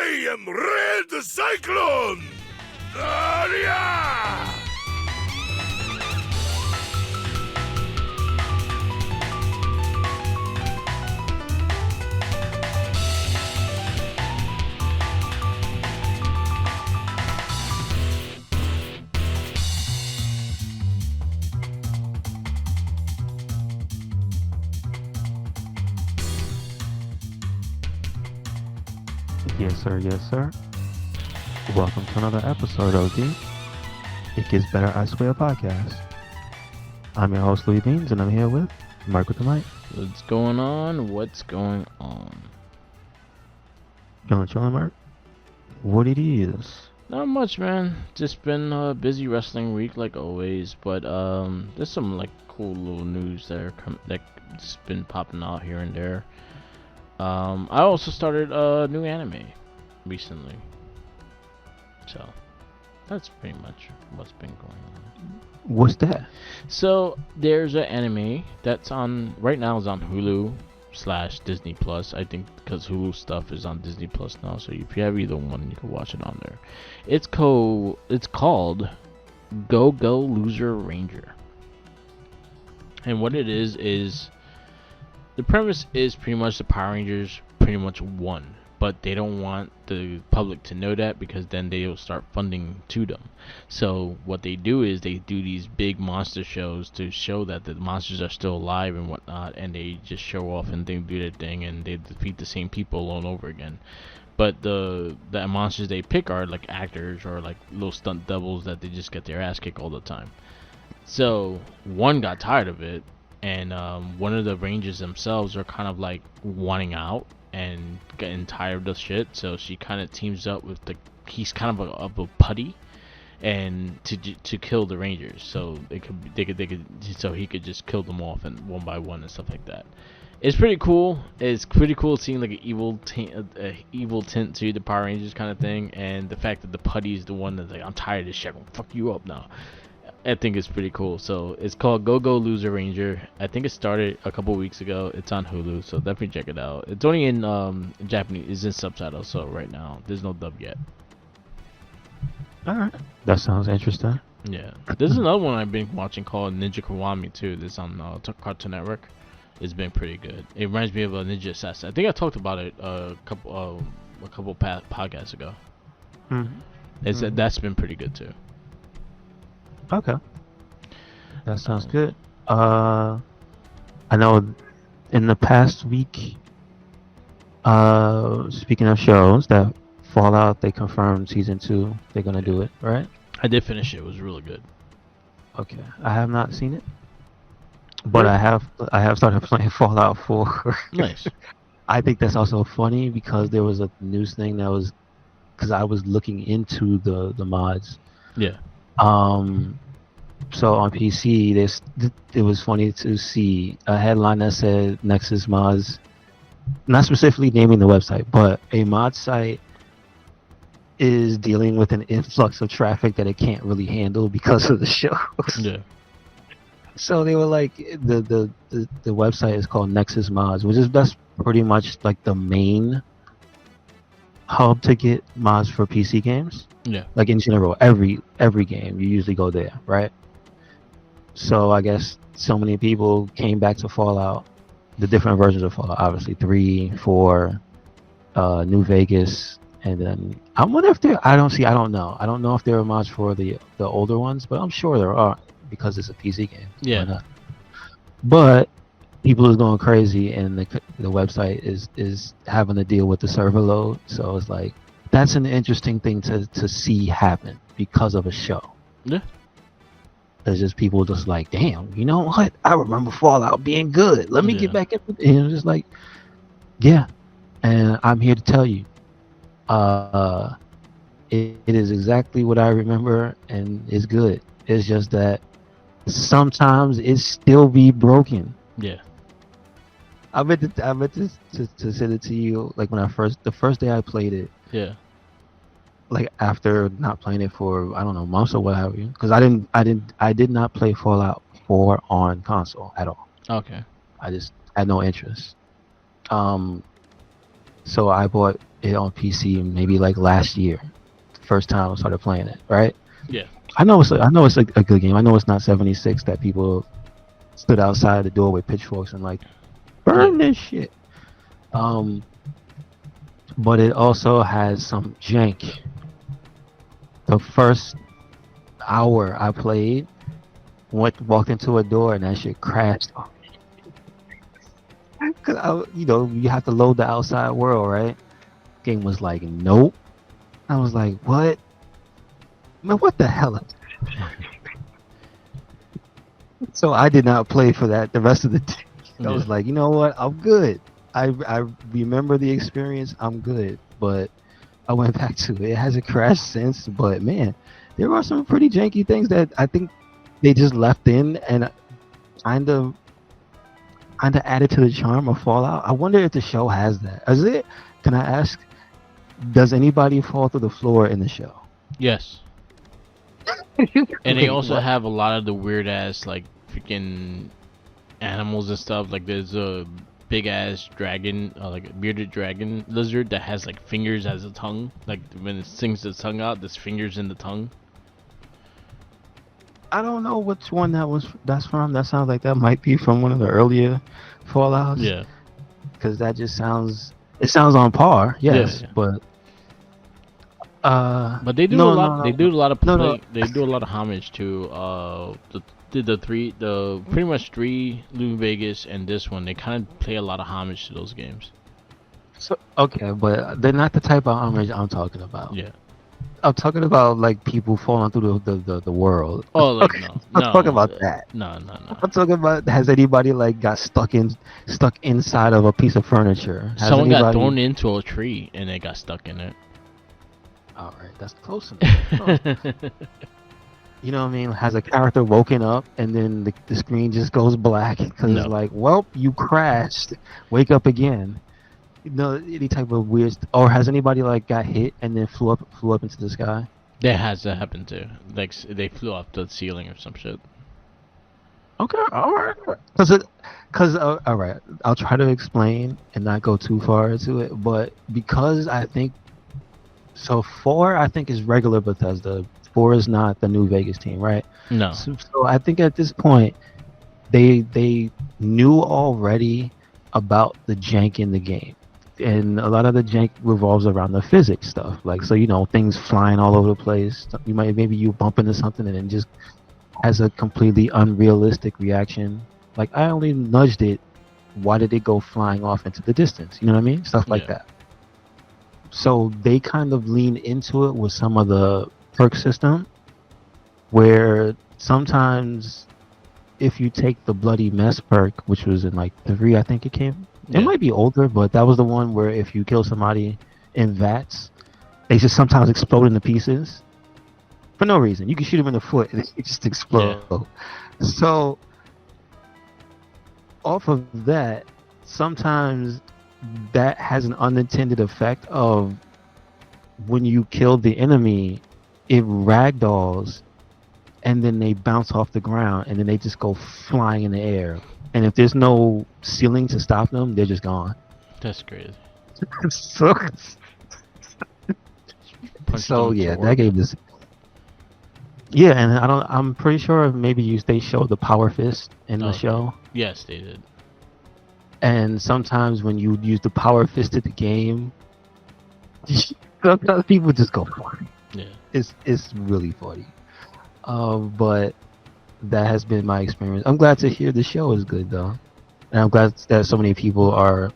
I am Red Cyclone! Yeah! Yes, sir. Yes, sir. Welcome to another episode of the It Gets Better I Swear podcast. I'm your host, Louis Beans, and I'm here with Mark with the mic. What's going on? What's going on? Chillin', Mark. What it is? Not much, man. Just been a busy wrestling week like always, but there's some like cool little news that's been popping out here and there. I also started a new anime recently, so that's pretty much what's been going on. What's that? So there's an anime that's on right now. Is on Hulu/Disney Plus. I think because Hulu stuff is on Disney Plus now. So if you have either one, you can watch it on there. It's called Go Go Loser Ranger. And what it is the premise is pretty much the Power Rangers pretty much won, but they don't want the public to know that because then they'll start funding to them. So what they do is they do these big monster shows to show that the monsters are still alive and whatnot, and they just show off and they do their thing and they defeat the same people all over again. But the monsters they pick are like actors or like little stunt doubles that they just get their ass kicked all the time. So one got tired of it, and one of the Rangers themselves are kind of like wanting out and getting tired of the shit. So she kind of teams up with he's kind of a putty, and to kill the Rangers. So they could so he could just kill them off and one by one and stuff like that. It's pretty cool. It's pretty cool seeing like an evil tint to the Power Rangers kind of thing, and the fact that the putty is the one that's like, I'm tired of this shit, I'm gonna fuck you up now. I think it's pretty cool. So it's called Go Go Loser Ranger. I think it started a couple weeks ago. It's on Hulu, so definitely check it out. It's only in Japanese. It's in subtitles, so right now there's no dub yet. Alright. That sounds interesting. Yeah. There's another one I've been watching called Ninja Kiwami too. This on Cartoon Network. It's been pretty good. It reminds me of a Ninja Assassin. I think I talked about it a couple podcasts ago. Mm-hmm. That's been pretty good too. Okay. That sounds good. I know in the past week, speaking of shows, that Fallout, they confirmed season 2. They're gonna do it, right? I did finish it. It was really good. Okay. I have not seen it, but I have started playing Fallout 4. Nice. I think that's also funny because there was a news thing that was, because I was looking into the mods. Yeah. So on PC, it was funny to see a headline that said Nexus Mods, not specifically naming the website, but a mod site is dealing with an influx of traffic that it can't really handle because of the show. Yeah. So they were like, the website is called Nexus Mods, that's pretty much like the main hub to get mods for PC games. Yeah. Like in general, every game you usually go there, right? So I guess so many people came back to Fallout, the different versions of Fallout, obviously 3, 4, New Vegas, and then I wonder if I don't know if there are mods for the older ones, but I'm sure there are because it's a PC game. Yeah. But people are going crazy, and the website is having to deal with the server load. So it's like, that's an interesting thing to see happen because of a show. Yeah. There's just people just like, damn, you know what? I remember Fallout being good. Let me get back in. And it's just like, yeah. And I'm here to tell you, it is exactly what I remember, and it's good. It's just that sometimes it still be broken. Yeah. I meant to send it to you like when the first day I played it. Yeah. Like after not playing it for, I don't know, months or what have you, because I did not play Fallout 4 on console at all. Okay. I just had no interest. So I bought it on PC maybe like last year, first time I started playing it. Right? Yeah. I know it's a good game. I know it's not 76 that people stood outside the door with pitchforks and like burn this shit. But it also has some jank. The first hour I played, walked into a door and that shit crashed. Cause you have to load the outside world, right? Game was like, nope. I was like, what? Man, what the hell? So I did not play for that the rest of the day. I was like, you know what? I'm good. I remember the experience. I'm good. But I went back to it. It hasn't crashed since. But man, there are some pretty janky things that I think they just left in and kind of added to the charm of Fallout. I wonder if the show has that. Is it? Can I ask? Does anybody fall through the floor in the show? Yes. And they also have a lot of the weird ass like freaking animals and stuff. Like there's a big ass dragon, like a bearded dragon lizard that has like fingers as a tongue. Like when it sings its tongue out, there's fingers in the tongue. I don't know which one that's from. That sounds like that might be from one of the earlier Fallouts. Yeah. Because that just sounds on par. Yes, yeah. But they do a lot. No. They do a lot of No. They do a lot of homage to the pretty much 3 New Vegas and this one. They kind of play a lot of homage to those games. So okay, but they're not the type of homage I'm talking about. Yeah. I'm talking about like people falling through the world. Oh, like no. I'm talking about that. No. I'm talking about, has anybody like got stuck inside of a piece of furniture? Someone got thrown into a tree and they got stuck in it. All right, that's close enough. You know what I mean? Has a character woken up and then the screen just goes black because it's like, well, you crashed. Wake up again. Any type of weird. Or has anybody like got hit and then flew up into the sky? That has to happen too. Like they flew off the ceiling or some shit. Okay, all right. All right. I'll try to explain and not go too far into it, but because I think. So 4, I think, is regular Bethesda. 4 is not the New Vegas team, right? No. So I think at this point, they knew already about the jank in the game, and a lot of the jank revolves around the physics stuff. Like, so things flying all over the place. Maybe you bump into something and it just has a completely unrealistic reaction. Like, I only nudged it. Why did it go flying off into the distance? You know what I mean? Stuff like that. So they kind of lean into it with some of the perk system, where sometimes if you take the bloody mess perk, which was in like 3, I think it came. It might be older, but that was the one where if you kill somebody in vats, they just sometimes explode into pieces for no reason. You can shoot them in the foot and it just explode. Yeah. So off of that, sometimes that has an unintended effect of when you kill the enemy, it ragdolls and then they bounce off the ground and then they just go flying in the air. And if there's no ceiling to stop them, they're just gone. That's crazy. So yeah, that gave this. Yeah, and I'm pretty sure maybe they showed the power fist in the show. Yes, they did. And sometimes when you use the power fist at the game, sometimes people just go flying. Yeah, it's really funny. But that has been my experience. I'm glad to hear the show is good though, and I'm glad that so many people are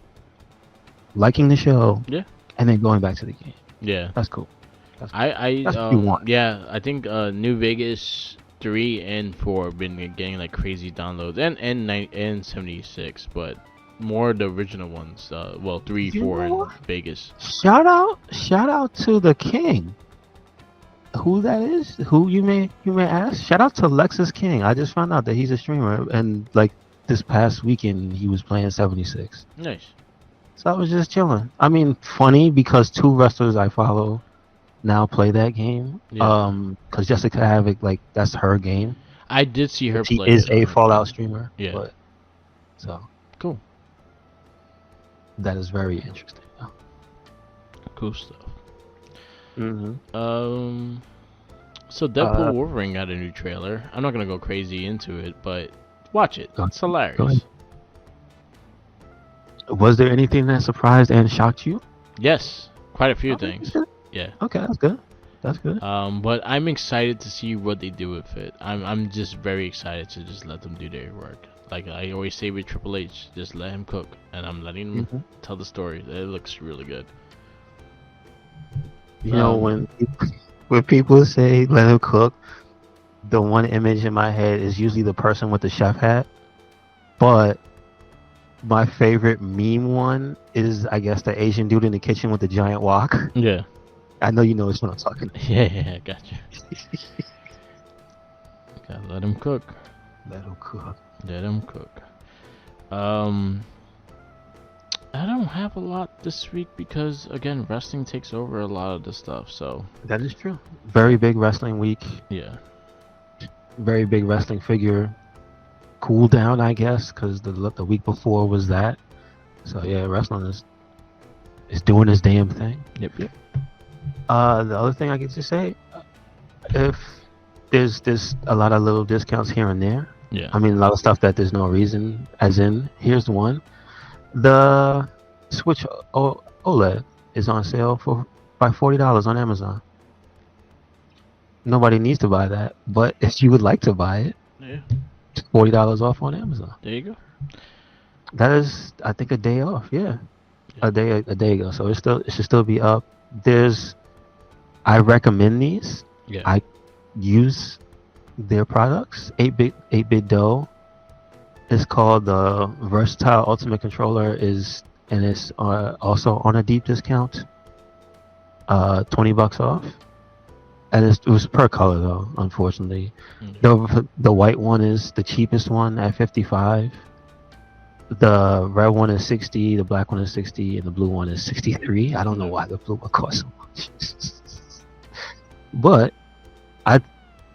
liking the show. Yeah, and then going back to the game. Yeah, that's cool. That's what you want. Yeah, I think New Vegas 3 and 4 have been getting like crazy downloads, and 76, but more the original ones. 3, 4, and Vegas. Shout out to the king. Who that is? Who you may ask? Shout out to Lexus King. I just found out that he's a streamer, and like this past weekend he was playing 76. Nice. So I was just chilling. I mean, funny because 2 wrestlers I follow now play that game. Yeah. Because Jessica Havoc, like, that's her game. I did see her play. She is a Fallout streamer. Yeah. So cool. That is very interesting. Cool stuff. Mm-hmm. So Deadpool Wolverine got a new trailer. I'm not gonna go crazy into it, but watch it. It's Go hilarious. ahead. Was there anything that surprised and shocked you? Yes, quite a few Okay, things. good. Yeah. Okay, that's good. That's good. But I'm excited to see what they do with it. I'm just very excited to just let them do their work. Like I always say with Triple H, just let him cook, and I'm letting him Mhm. tell the story. It looks really good. You know, when people say let him cook, the one image in my head is usually the person with the chef hat. But my favorite meme one is, I guess, the Asian dude in the kitchen with the giant wok. Yeah. I know you know which one I'm talking about. Yeah, I got you. Gotta let him cook. Let him cook. Let him cook. I don't have a lot this week because again, wrestling takes over a lot of the stuff. So That is true. Very big wrestling week. yeah. Very big wrestling figure cool down, I guess, because the week before was that. So yeah, wrestling is doing its damn thing. Yep. The other thing I get to say, if there's a lot of little discounts here and there. Yeah. I mean, a lot of stuff that there's no reason. As in, here's one: the Switch OLED is on sale by $40 on Amazon. Nobody needs to buy that, but if you would like to buy it, Yeah. it's $40 off on Amazon. There you go. That is, I think, a day off. Yeah, Yeah. a day ago. So it should still be up. I recommend these. Yeah. I use their products. 8-bit dough. It's called the Versatile Ultimate Controller and it's also on a deep discount. $20 off. And it was per color though, unfortunately. The white one is the cheapest one at $55. The red one is $60, the black one is $60, and the blue one is $63. I don't know why the blue one costs so much. But I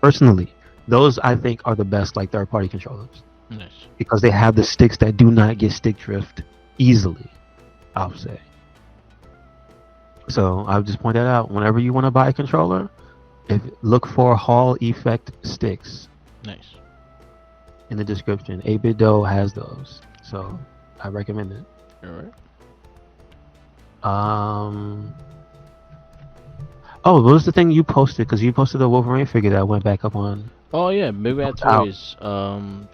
personally, those I think are the best like third-party controllers. Nice. Because they have the sticks that do not get stick drift easily, I'll say. So I'll just point that out. Whenever you want to buy a controller, look for Hall Effect sticks Nice. in the description. 8-bit dough has those, so I recommend it. All right. Oh, what was the thing you posted? Because you posted the Wolverine figure that went back up on. Oh yeah, Big Bad Out. Toys.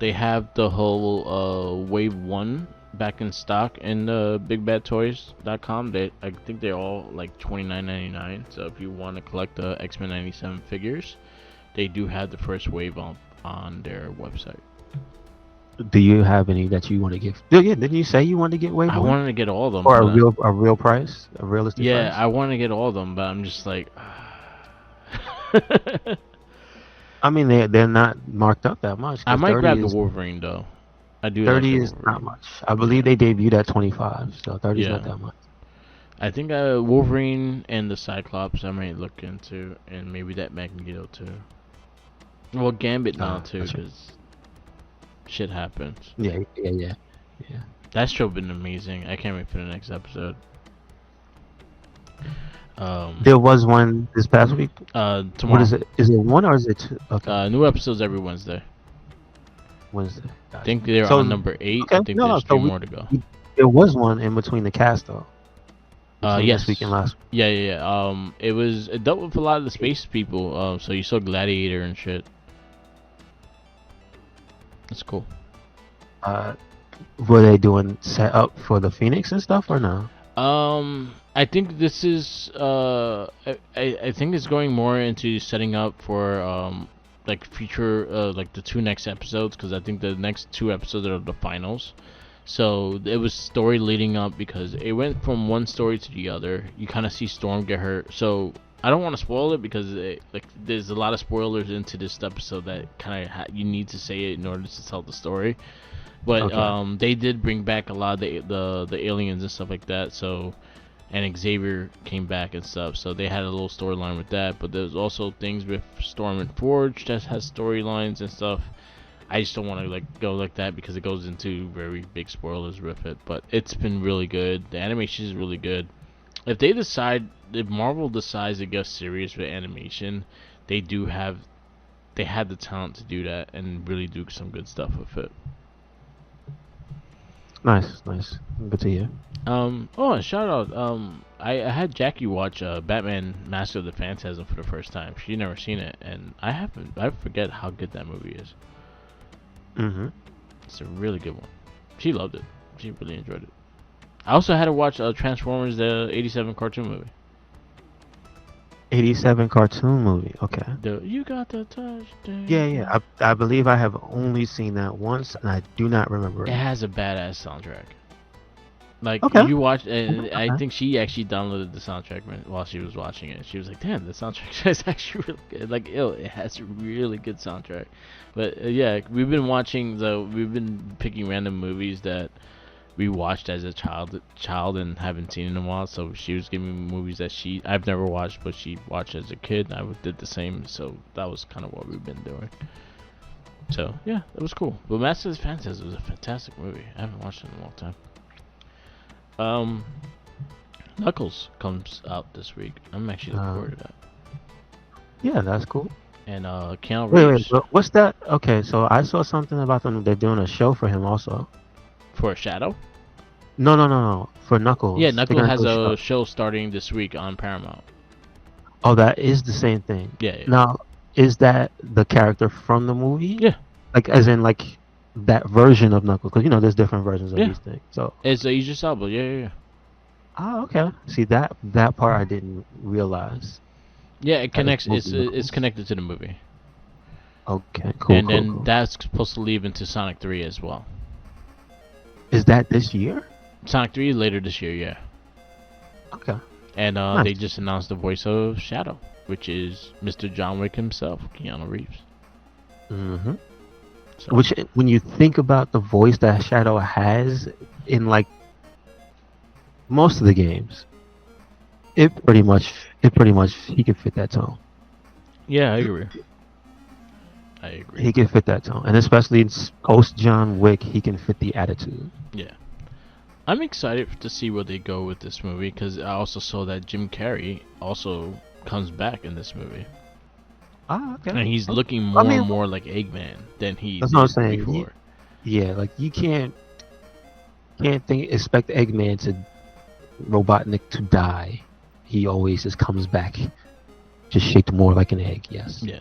They have the whole Wave 1 back in stock in BigBadToys.com. I think they're all like $29.99. So if you want to collect the X-Men '97 figures, they do have the first wave on their website. Do you have any that you want to give? Yeah, didn't you say you wanted to get Wave I 1? wanted to get all of them. Or but a real price, a realistic yeah, price. I want to get all of them, but I'm just like. I mean, they're not marked up that much. I might grab the is, Wolverine though. I do. 30 like is not much. I believe they debuted at 25, so 30 is not that much. I think Wolverine and the Cyclops I might look into, and maybe that Magneto too. Well, Gambit now too, gotcha. because shit happens. Yeah. That show been amazing. I can't wait for the next episode. There was one this past week. Tomorrow. What is it? Is it one or is it two? Okay, New episodes every Wednesday. Wednesday. I Gotcha. think they're So- on number 8. okay, I think no, there's so 3 more to go. There was one in between the cast though. Between Yes. This week and last week. Yeah. It dealt with a lot of the space people. So you saw Gladiator and shit. That's cool. Were they doing set up for the Phoenix and stuff or no? I think this is I think it's going more into setting up for like future like the 2 next episodes, because I think the next 2 episodes are the finals. So it was story leading up, because it went from one story to the other. You kind of see Storm get hurt, so I don't want to spoil it, because there's a lot of spoilers into this episode that kind of you need to say it in order to tell the story. But Okay. they did bring back a lot of the aliens and stuff like that. So, and Xavier came back and stuff. So they had a little storyline with that. But there's also things with Storm and Forge that has storylines and stuff. I just don't want to go like that, because it goes into very big spoilers with it. But it's been really good. The animation is really good. if Marvel decides to get serious with animation, they had the talent to do that and really do some good stuff with it. Nice. Good to hear. Oh, and shout out. I had Jackie watch Batman Master of the Phantasm for the first time. She never seen it, and I haven't. I forget how good that movie is. Mm-hmm. It's a really good one. She loved it. She really enjoyed it. I also had to watch Transformers the '87 cartoon movie. 87 cartoon movie. Okay. The You Got the Touch. Yeah. I believe I have only seen that once, and I do not remember It it. has a badass soundtrack. Like Okay. you watch, and I Okay. think she actually downloaded the soundtrack while she was watching it. She was like, "Damn, the soundtrack is actually really good. Like, it has a really good soundtrack." But yeah, we've been picking random movies that we watched as a child and haven't seen in a while. So she was giving me movies that I've never watched, but she watched as a kid. And I did the same. So that was kind of what we've been doing. So yeah, it was cool. But Masters of Phantasm was a fantastic movie. I haven't watched it in a long time. Knuckles comes out this week. I'm actually looking forward to that. Yeah, that's cool. And Keanu Wait, Reeves what's that? Okay, so I saw something about them. They're doing a show for him also. for Shadow. No. For Knuckles. Yeah, They're Knuckles gonna has do a show starting this week on Paramount. Oh, that is the same thing. Yeah. Now, is that the character from the movie? Yeah. Like, as in, like, that version of Knuckles? Because, there's different versions of these things. So. It's Idris Elba. Yeah. Oh, okay. See, that part I didn't realize. Yeah, it connects. It's connected to the movie. Okay, cool. And then cool. that's supposed to lead into Sonic 3 as well. Is that this year? Sonic 3 later this year, yeah. Okay. And Nice. they just announced the voice of Shadow, which is Mr. John Wick himself, Keanu Reeves. Mm-hmm. So, Which, when you think about the voice that Shadow has in, like, most of the games, it pretty much he could fit that tone. yeah, I agree. He can fit that tone, and especially in post John Wick, he can fit the attitude. Yeah. I'm excited to see where they go with this movie because I also saw that Jim Carrey also comes back in this movie. Ah, okay. And he's looking more and more like Eggman than he That's did what I'm saying. before. Yeah, like you can't expect Eggman to Robotnik to die. He always just comes back, just shaped more like an egg. Yes. Yeah.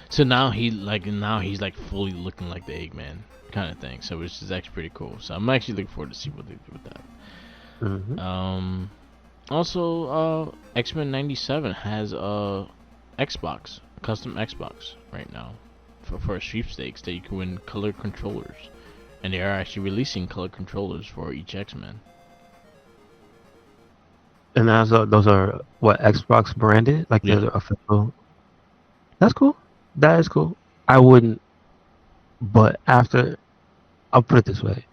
So now he's like fully looking like the Eggman kind of thing. So which is actually pretty cool. So I'm actually looking forward to see what they do with that. Mm-hmm. Also, X-Men '97 has Xbox custom Xbox right now for sweepstakes that you can win color controllers, and they are actually releasing color controllers for each X-Men. And those are what, Xbox branded? Like those are official. That's cool. That is cool. I wouldn't, but I'll put it this way.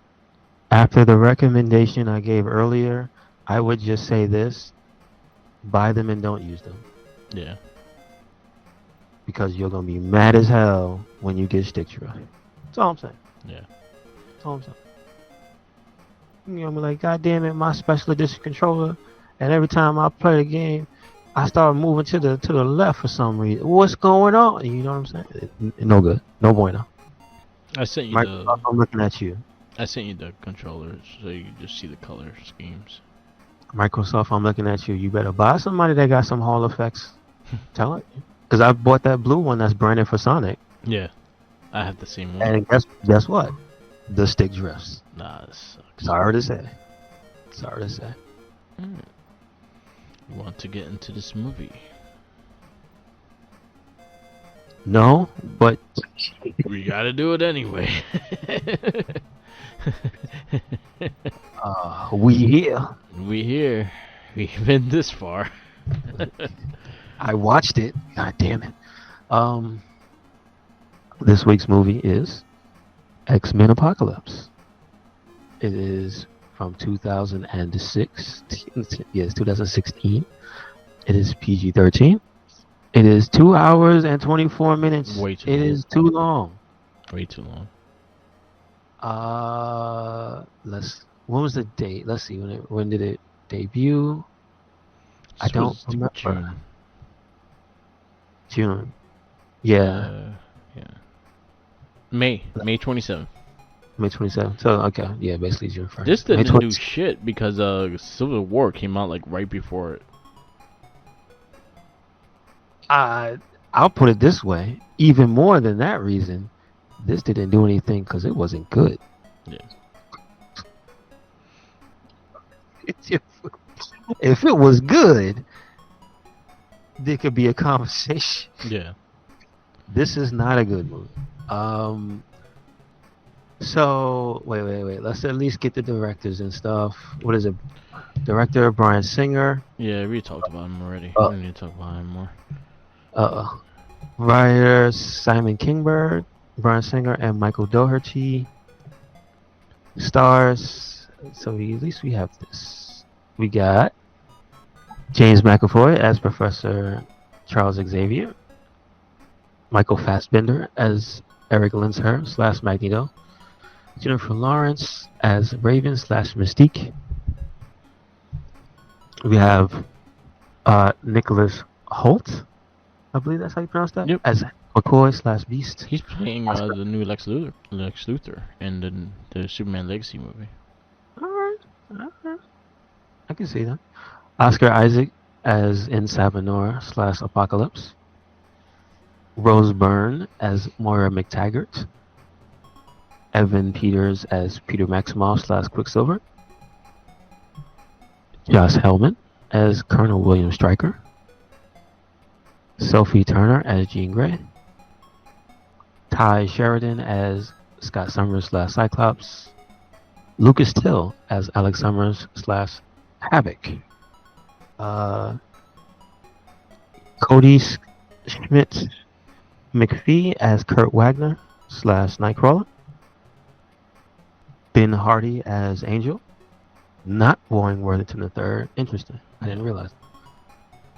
After the recommendation I gave earlier, I would just say this: buy them and don't use them. Yeah. Because you're gonna be mad as hell when you get stick drift. That's all I'm saying. Yeah. That's all I'm saying. You're gonna be like, God damn it, my special edition controller, and every time I play the game, I start moving to the left for some reason. What's going on? You know what I'm saying? No good. No bueno. I sent you Microsoft, I'm looking at you. I sent you the controllers so you can just see the color schemes. Microsoft, I'm looking at you. You better buy somebody that got some Hall effects. Tell it. Because I bought that blue one that's branded for Sonic. Yeah. I have the same one. And guess what? The stick drifts. Nah, this sucks. Sorry to say. You want to get into this movie? No, but We gotta do it anyway. we here. We here. We've been this far. I watched it. God damn it. This week's movie is X-Men Apocalypse. It is from 2006. Yes, 2016. It is PG-13. It is 2 hours and 24 minutes. Way too It long. is too long. Way too long. When was the date? Let's see. When did it debut? I don't was remember. June. June. Yeah, Yeah. May 27th. May 27th. So okay, yeah, basically June 1st. This May didn't do 20th. shit because Civil War came out like right before it. I'll put it this way. Even more than that reason, this didn't do anything because it wasn't good. Yeah. If it was good, there could be a conversation. Yeah. This is not a good movie. So wait. Let's at least get the directors and stuff. What is it? Director Bryan Singer. Yeah, we talked about him already. Uh, We don't need to talk about him more. Writer Simon Kinberg, Bryan Singer, and Michael Dougherty. Stars. So at least we have this. We got James McAvoy as Professor Charles Xavier. Michael Fassbender as Eric Linshurst / Magneto. Jennifer Lawrence as Raven / Mystique. We have Nicholas Hoult, I believe that's how you pronounce that. Yep. As McCoy / Beast. He's playing the new Lex Luthor in the Superman Legacy movie. All right. I can see that. Oscar Isaac as Insab Nora / Apocalypse. Rose Byrne as Moira McTaggart. Evan Peters as Peter Maximoff / Quicksilver. Josh Hellman as Colonel William Stryker. Sophie Turner as Jean Grey. Ty Sheridan as Scott Summers / Cyclops. Lucas Till as Alex Summers / Havoc. Cody Schmidt McPhee as Kurt Wagner / Nightcrawler. Ben Hardy as Angel. Not Warren Worthington III. Interesting. I didn't realize.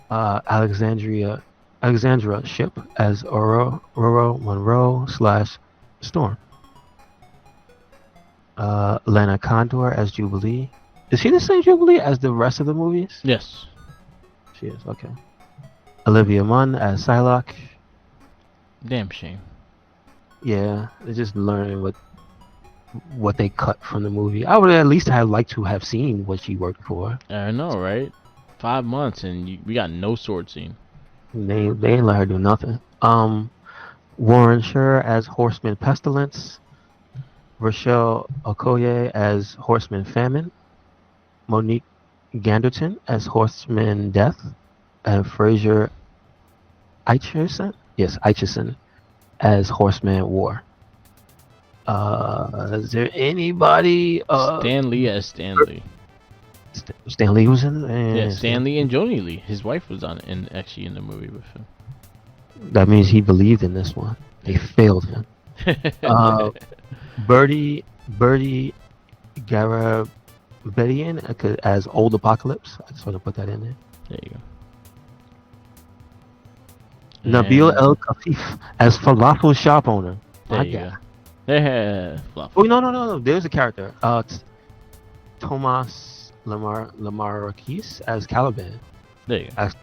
Alexandra Ship as Roro Monroe / Storm. Lana Condor as Jubilee. Is she the same Jubilee as the rest of the movies? Yes. She is, okay. Olivia Munn as Psylocke. Damn shame. Yeah, they're just learning what they cut from the movie. I would at least have liked to have seen what she worked for. I know, right? 5 months and we got no sword scene. They ain't let her do nothing. Warren Sher as Horseman Pestilence. Rochelle Okoye as Horseman Famine. Monique Ganderton as Horseman Death. And Fraser Eicherson as Horseman War. Is there anybody? Stan Lee as Stan Lee. Stan Lee was in it? Yeah, Stan Lee and Joni Lee. His wife was on actually in the movie with him. That means he believed in this one. They failed him. Birdie Garabedian as Old Apocalypse. I just want to put that in there. There you go. Nabil El Kafif as Falafel Shop Owner. There you go. Yeah, Oh no. There's a character. Tomas Lamarquise as Caliban. There you go. That's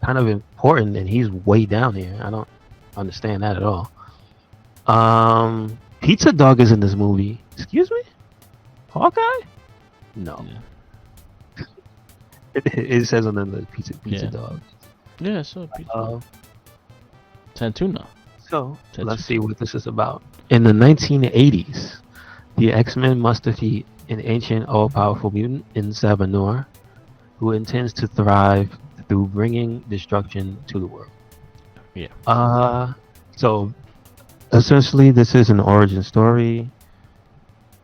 kind of important, and he's way down here. I don't understand that at all. Pizza Dog is in this movie. Excuse me? Hawkeye? No. Yeah. It says on the Pizza Dog. Yeah, so Pizza Santuna. So, let's see what this is about. In the 1980s, the X-Men must defeat an ancient, all-powerful mutant Insab Nora, who intends to thrive through bringing destruction to the world. Yeah. So, essentially, this is an origin story.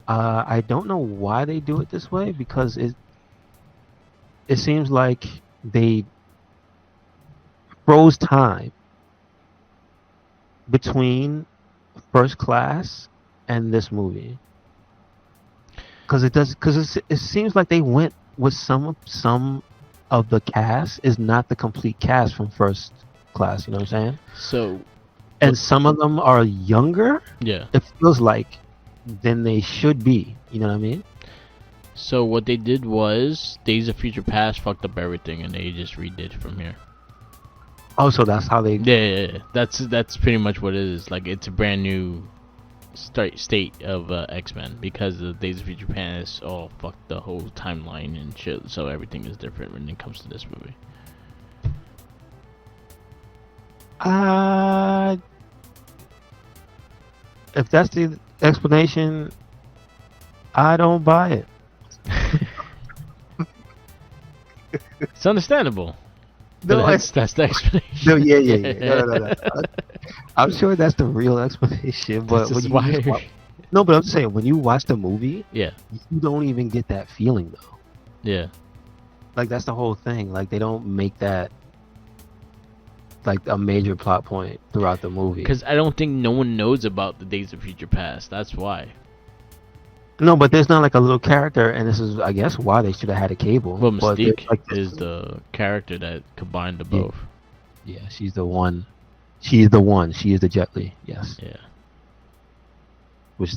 I don't know why they do it this way, because it seems like they froze time between First Class and this movie, because it seems like they went with some of the cast is not the complete cast from First Class. You know what I'm saying? So, and some of them are younger. Yeah. It feels like than they should be. You know what I mean? So what they did was Days of Future Past fucked up everything, and they just redid from here. Oh, so that's how they. Yeah. That's pretty much what it is. Like it's a brand new state of X-Men because the Days of Future Past all fucked the whole timeline and shit. So everything is different when it comes to this movie. If that's the explanation, I don't buy it. It's understandable. No, But that's the explanation. no, yeah. No. I'm sure that's the real explanation, but when no, but I'm saying when you watch the movie, yeah, you don't even get that feeling though. Yeah. Like that's the whole thing. Like they don't make that like a major plot point throughout the movie. Because I don't think no one knows about the Days of Future Past. That's why. No, but there's not like a little character, and this is, I guess, why they should have had a Cable. Well, But Mystique like is the character that combined the both. Yeah, she's the one. She is the one. She is the Jet Li. Yes. Yeah. Which.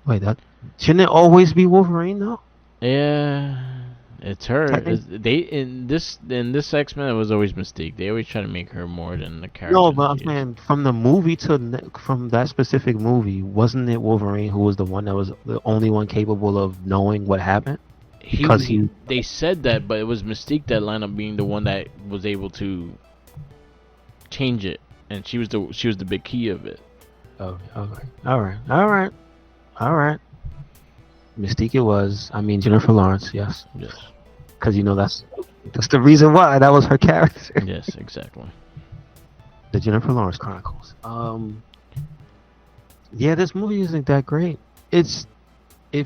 Wait, that shouldn't it always be Wolverine though? Yeah, it's her. Technically- They in this X-Men it was always Mystique. They always try to make her more than the character. No, but I'm she is. saying from the movie from that specific movie, wasn't it Wolverine who was the one that was the only one capable of knowing what happened? Because they said that, but it was Mystique that lined up being the one that was able to change it, and she was the big key of it. Oh, okay. All right. Mystique it was. I mean Jennifer Lawrence, yes. Yes. Because that's the reason why that was her character. Yes, exactly. The Jennifer Lawrence Chronicles. Yeah, this movie isn't that great. It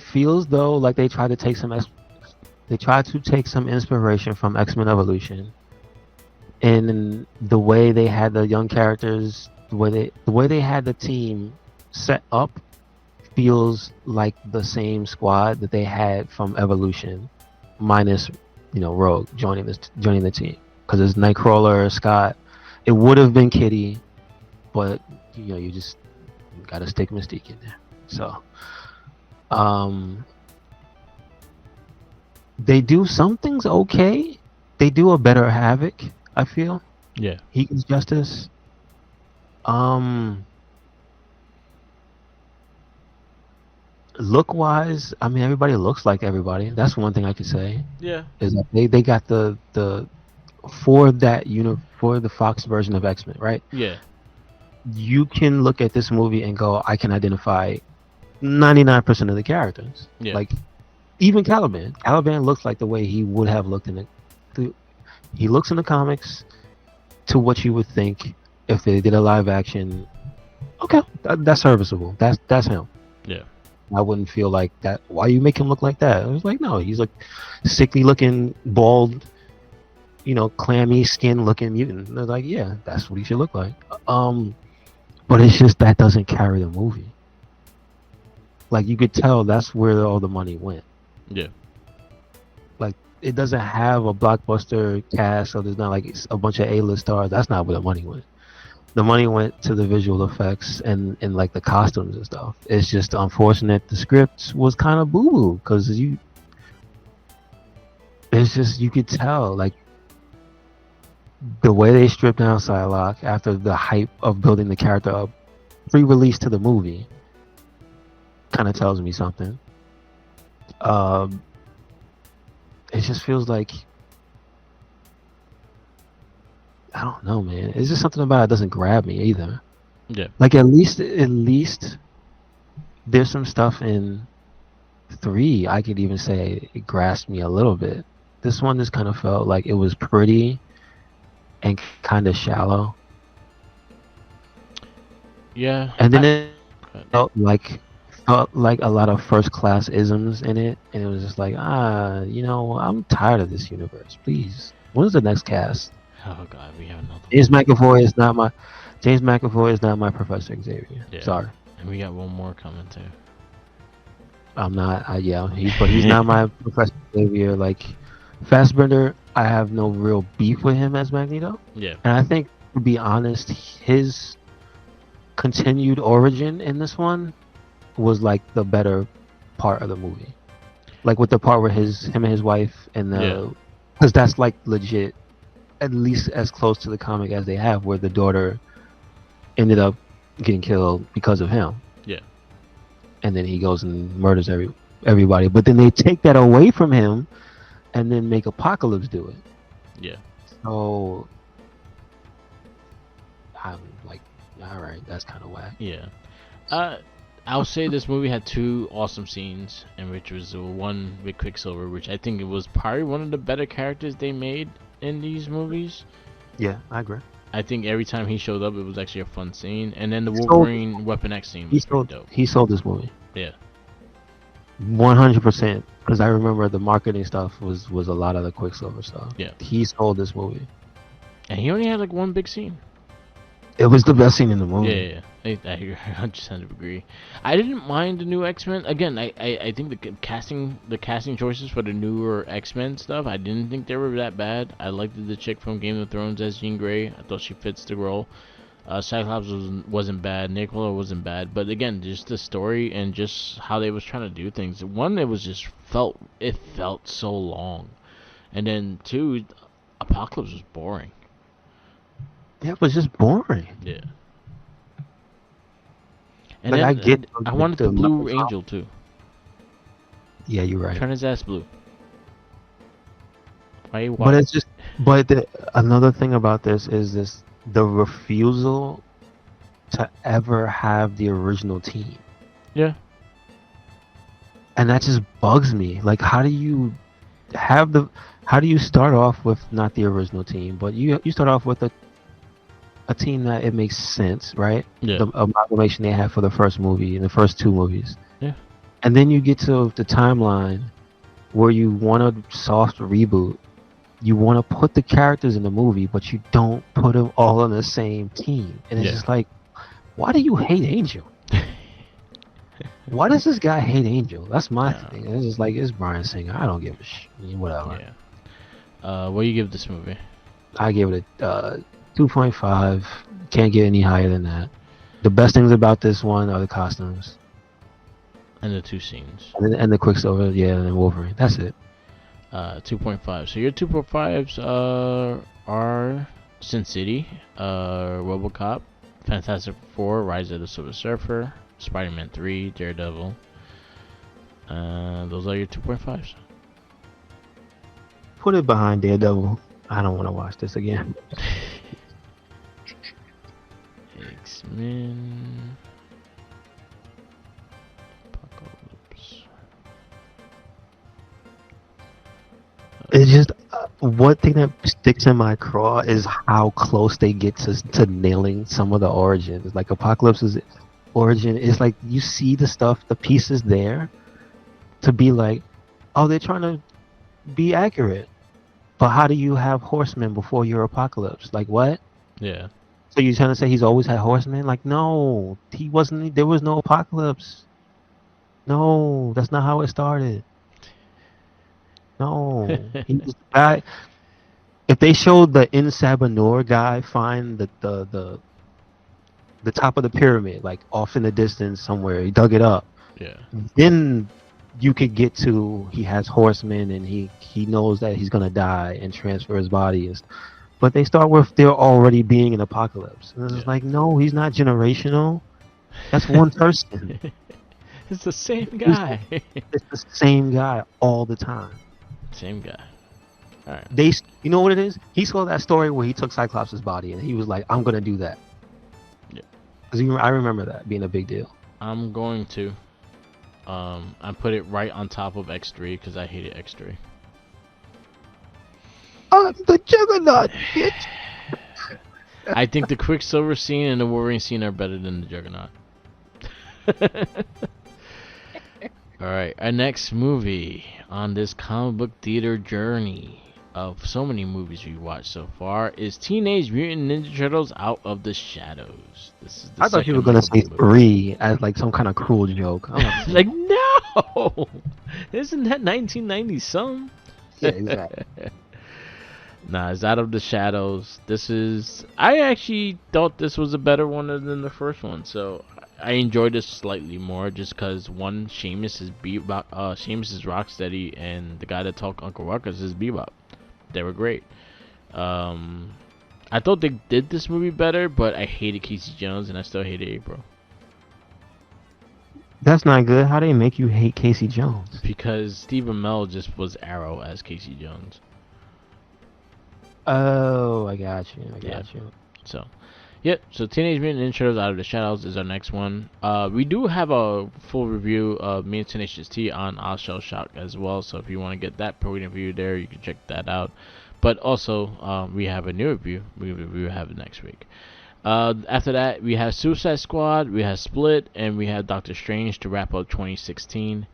feels though like they tried to take some inspiration from X-Men Evolution, and the way they had the young characters, the way they had the team set up, feels like the same squad that they had from Evolution, minus Rogue joining the team, because it's Nightcrawler, Scott. It would have been Kitty, but you just gotta stick Mystique in there. So, they do some things okay. They do a better Havoc, I feel. Yeah. He gets justice. Look wise, I mean everybody looks like everybody. That's one thing I could say. Yeah. Is that they got the for the Fox version of X-Men, right? Yeah. You can look at this movie and go, I can identify 99% of the characters. Yeah. Like even Caliban. Caliban looks like the way he would have looked in he looks in the comics to what you would think if they did a live action. Okay, that's serviceable. That's him. Yeah. I wouldn't feel like that. Why you make him look like that? I was like, no, he's like sickly looking, bald, clammy skin looking mutant. And they're like, yeah, that's what he should look like. But it's just that doesn't carry the movie. Like you could tell that's where all the money went. Yeah. Like it doesn't have a blockbuster cast, so there's not like a bunch of A-list stars. That's not where the money went. The money went to the visual effects and like the costumes and stuff. It's just unfortunate the script was kind of boo-boo because it's just you could tell like the way they stripped down Psylocke after the hype of building the character up pre-release to the movie kind of tells me something. It just feels like I don't know, man. It's just something about it doesn't grab me either. Yeah. Like at least there's some stuff in 3 I could even say it grasped me a little bit. This one just kind of felt like it was pretty and kind of shallow. Yeah. And then it felt like a lot of first class isms in it, and it was just like I'm tired of this universe. Please, when's the next cast? Oh god, we have another. James McAvoy is not my Professor Xavier. Yeah. Sorry. And we got one more coming too. I'm not. He's not my Professor Xavier. Like Fassbender, I have no real beef with him as Magneto. Yeah. And I think, to be honest, his continued origin in this one was like the better part of the movie. Like with the part where him and his wife and because that's like legit, at least as close to the comic as they have, where the daughter ended up getting killed because of him. Yeah. And then he goes and murders everybody. But then they take that away from him and then make Apocalypse do it. Yeah. So I'm like, all right, that's kind of whack. Yeah. I'll say this movie had two awesome scenes, and which was one with Quicksilver, which I think it was probably one of the better characters they made in these movies. Yeah, I agree. I think every time he showed up, it was actually a fun scene. And then the Wolverine Weapon X scene was pretty dope. He sold this movie. Yeah. 100%. Because I remember the marketing stuff was a lot of the Quicksilver stuff. Yeah. He sold this movie. And he only had like one big scene. It was the best scene in the movie. Yeah. I 100% agree. I didn't mind the new X-Men. Again, I think the casting choices for the newer X-Men stuff, I didn't think they were that bad. I liked the chick from Game of Thrones as Jean Grey. I thought she fits the role. Cyclops wasn't bad. Nicola wasn't bad. But again, just the story and just how they was trying to do things. One, it was just felt so long. And then two, Apocalypse was boring. Yeah, it was just boring. Yeah. And like, then, I wanted the Blue Angel too. Yeah, you're right. Turn his ass blue. Why? But it's just. But another thing about this is the refusal to ever have the original team. Yeah. And that just bugs me. Like, how do you start off with not the original team, but you start off with a team that it makes sense, right? Yeah. The amalgamation they had for the first movie and the first two movies. Yeah. And then you get to the timeline where you want a soft reboot. You want to put the characters in the movie, but you don't put them all on the same team. And it's just like, why do you hate Angel? Why does this guy hate Angel? That's my thing. It's just like, it's Bryan Singer. I don't give a shit. Whatever. Yeah. What do you give this movie? I give it a 2.5. Can't get any higher than that. The best things about this one are the costumes. And the two scenes. And the Quicksilver, and then Wolverine. That's it. 2.5. So your 2.5s are Sin City, RoboCop, Fantastic Four, Rise of the Silver Surfer, Spider-Man 3, Daredevil. Those are your 2.5s. Put it behind Daredevil. I don't want to watch this again. X-Men. Apocalypse. It's just one thing that sticks in my craw is how close they get to nailing some of the origins. Like Apocalypse's origin is like, you see the stuff, the pieces there to be like, oh, they're trying to be accurate. But how do you have horsemen before your Apocalypse? Like, what? Yeah. So you're trying to say he's always had horsemen? Like, no, he wasn't. There was no Apocalypse. No, that's not how it started. No, he was the guy. If they showed the In Sabanor guy find the top of the pyramid, like off in the distance somewhere, he dug it up. Yeah. Then you could get to he has horsemen and he knows that he's gonna die and transfer his body. But they start with there already being an apocalypse. And it's like, no, he's not generational. That's one person. It's the same guy. It's the same guy all the time. Same guy. All right. You know what it is? He saw that story where he took Cyclops' body and he was like, I'm gonna do that. Yeah. Because I remember that being a big deal. I'm going to. I put it right on top of X3 because I hated X3. I'm the Juggernaut, bitch. I think the Quicksilver scene and the Wolverine scene are better than the Juggernaut. Alright, our next movie on this comic book theater journey of so many movies we've watched so far is Teenage Mutant Ninja Turtles Out of the Shadows. This is the I thought you were going to say 3 as like some kind of cruel joke. Like, no! Isn't that 1990 some? Yeah, exactly. Nah, it's Out of the Shadows. I actually thought this was a better one than the first one, so I enjoyed this slightly more just because one, Seamus is Seamus is Rocksteady, and the guy that talked Uncle Ruckus is Bebop. They were great. I thought they did this movie better, but I hated Casey Jones, and I still hated April. That's not good. How they make you hate Casey Jones? Because Steve Amell just was Arrow as Casey Jones. Oh, I got you. I got you. So, yep. So Teenage Mutant Ninja Turtles: Out of the Shadows is our next one. We do have a full review of Me and Tenacious T on I'll Shell Shock as well. So if you want to get that point of view there, you can check that out. But also, we have a new review. We will have it next week. After that, we have Suicide Squad, we have Split, and we have Doctor Strange to wrap up 2016.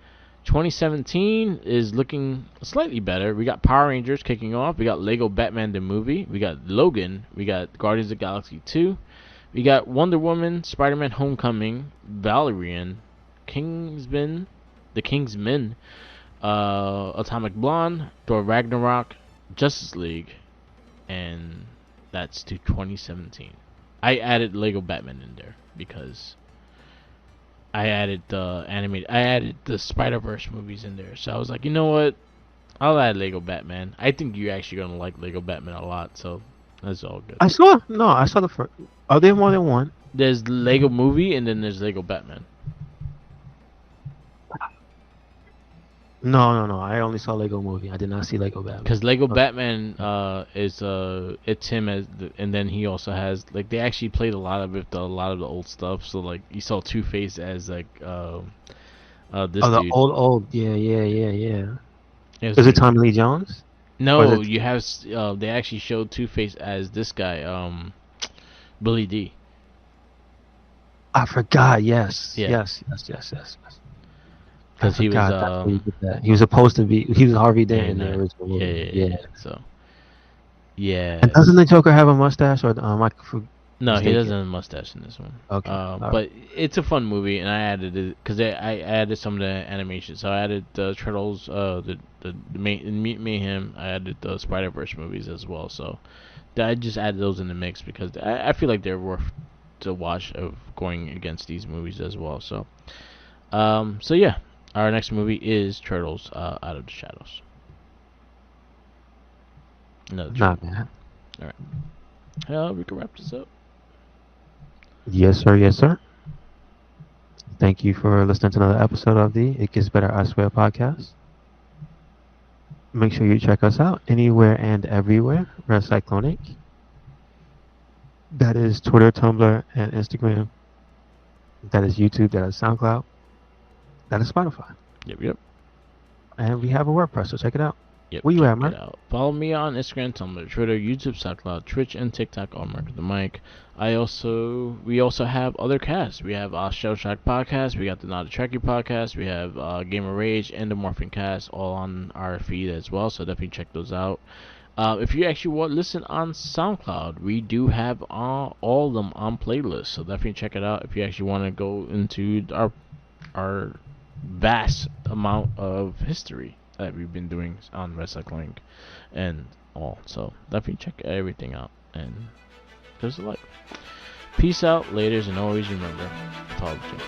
2017 is looking slightly better. We got Power Rangers kicking off. We got Lego Batman the movie. We got Logan. We got Guardians of the Galaxy 2. We got Wonder Woman, Spider-Man Homecoming, Valerian, The Kingsman, Atomic Blonde, Thor Ragnarok, Justice League, and that's to 2017. I added Lego Batman in there because I added the Spider-Verse movies in there. So I was like, you know what? I'll add Lego Batman. I think you're actually gonna like Lego Batman a lot, so that's all good. I saw the first. Are there more than one? There's the Lego movie and then there's Lego Batman. No. I only saw Lego movie. I did not see Lego Batman. Because Lego Batman is it's him and then he also has like they actually played a lot of the old stuff. So like you saw Two-Face as like this the dude. old yeah. It Is it Tommy Lee Jones? No, you have they actually showed Two-Face as this guy Billy D. I forgot. Yes. Yeah. Yes. Because he was supposed to be. He was Harvey Dent in the and, original movie. yeah. So yeah. And doesn't the Joker have a mustache or No, he doesn't have a mustache in this one. Okay. But it's a fun movie, and I added it because I added some of the animation. So I added the Turtles, the Mayhem. I added the Spider-Verse movies as well. So I just added those in the mix because I feel like they're worth to watch of going against these movies as well. So yeah, our next movie is Turtles Out of the Shadows. Not bad. All right. We can wrap this up. Yes, sir. Thank you for listening to another episode of the It Gets Better, I Swear podcast. Make sure you check us out anywhere and everywhere. RedCycloneInc. That is Twitter, Tumblr, and Instagram. That is YouTube. That is SoundCloud. That is Spotify. Yep. And we have a WordPress, so check it out. Yep. Where you at, man? Follow me on Instagram, Tumblr, Twitter, YouTube, SoundCloud, Twitch, and TikTok. All Mark the Mic. We also have other casts. We have Shell Shock podcast. We got the Not a Trekkie podcast. We have Gamer Rage and the Morphin Cast all on our feed as well. So definitely check those out. If you actually want to listen on SoundCloud, we do have all of them on playlists. So definitely check it out if you actually want to go into our vast amount of history that we've been doing on RedCycloneInc and all. So definitely check everything out and give us a like. Peace out, laters, and always remember, follow the changes.